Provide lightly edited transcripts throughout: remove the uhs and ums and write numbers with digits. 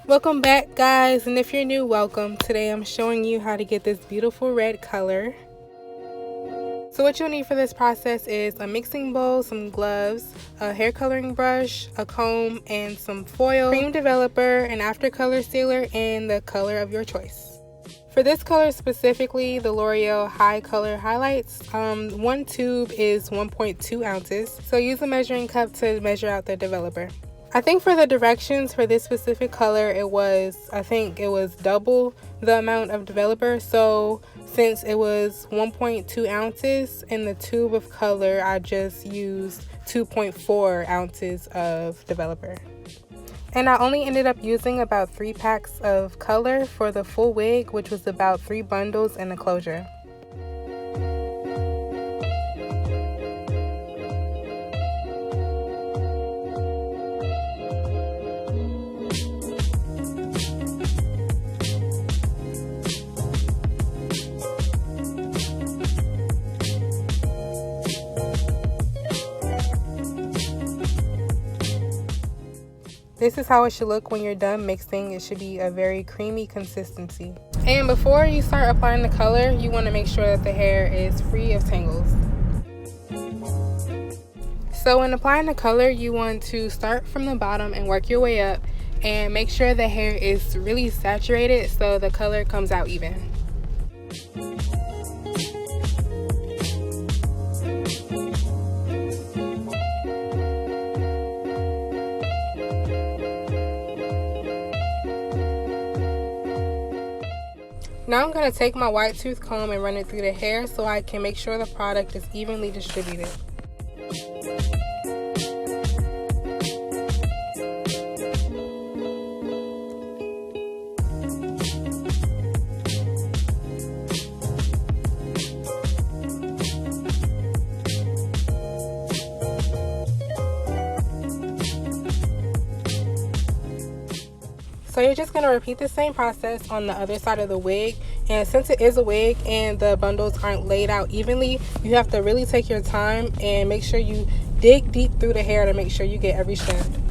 Welcome back, guys, and if you're new, welcome. Today I'm showing you how to get this beautiful red color. So what you'll need for this process is a mixing bowl, some gloves, a hair coloring brush, a comb, and some foil, cream developer, an after color sealer, and the color of your choice. For this color specifically, the L'Oréal HiColor highlights, one tube is 1.2 ounces, so use a measuring cup to measure out the developer. I think for the directions for this specific color, I think it was double the amount of developer. So since it was 1.2 ounces in the tube of color, I just used 2.4 ounces of developer. And I only ended up using about 3 packs of color for the full wig, which was about 3 bundles and a closure. This is how it should look when you're done mixing. It should be a very creamy consistency. And before you start applying the color, you want to make sure that the hair is free of tangles. So when applying the color, you want to start from the bottom and work your way up, and make sure the hair is really saturated so the color comes out even. Now I'm going to take my white tooth comb and run it through the hair so I can make sure the product is evenly distributed. So you're just going to repeat the same process on the other side of the wig. And since it is a wig and the bundles aren't laid out evenly, you have to really take your time and make sure you dig deep through the hair to make sure you get every strand.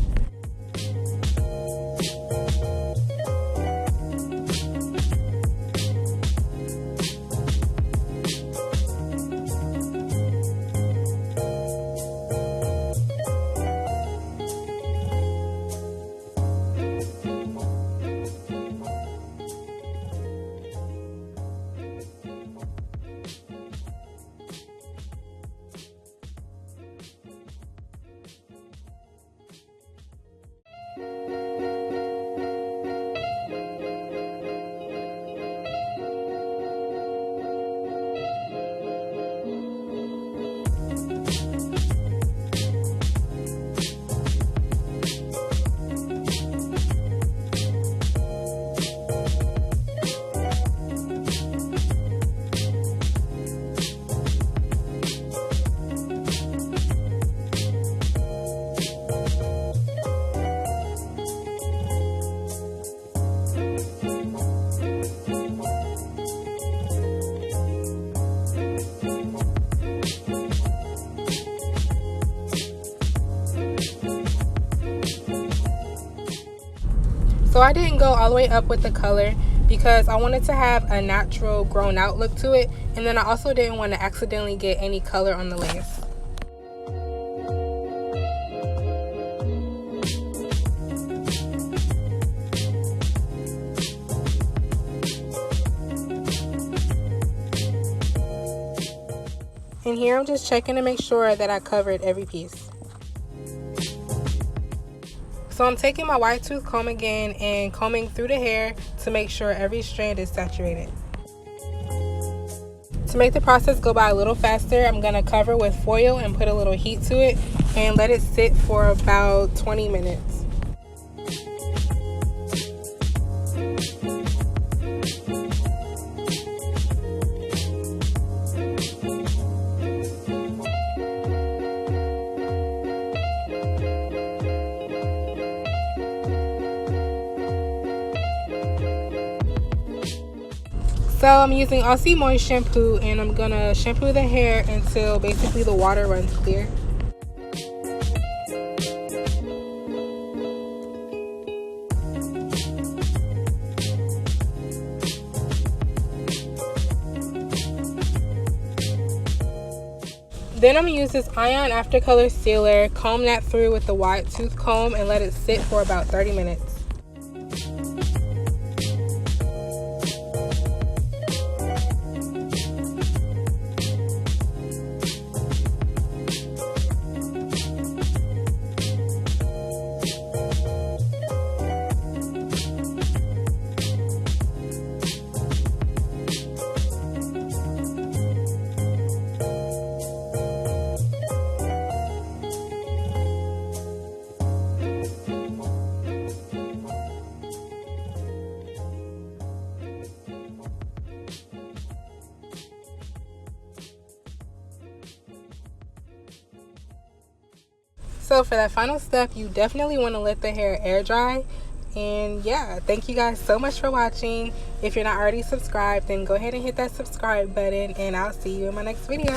So I didn't go all the way up with the color because I wanted to have a natural grown out look to it, and then I also didn't want to accidentally get any color on the lace. And here I'm just checking to make sure that I covered every piece. So I'm taking my white tooth comb again and combing through the hair to make sure every strand is saturated. To make the process go by a little faster, I'm going to cover with foil and put a little heat to it and let it sit for about 20 minutes. So I'm using Aussie Moist shampoo, and I'm gonna shampoo the hair until basically the water runs clear. Then I'm going to use this ion after color sealer, comb that through with the wide tooth comb, and let it sit for about 30 minutes. So for that final step, you definitely want to let the hair air dry. And yeah, thank you guys so much for watching. If you're not already subscribed, then go ahead and hit that subscribe button, and I'll see you in my next video.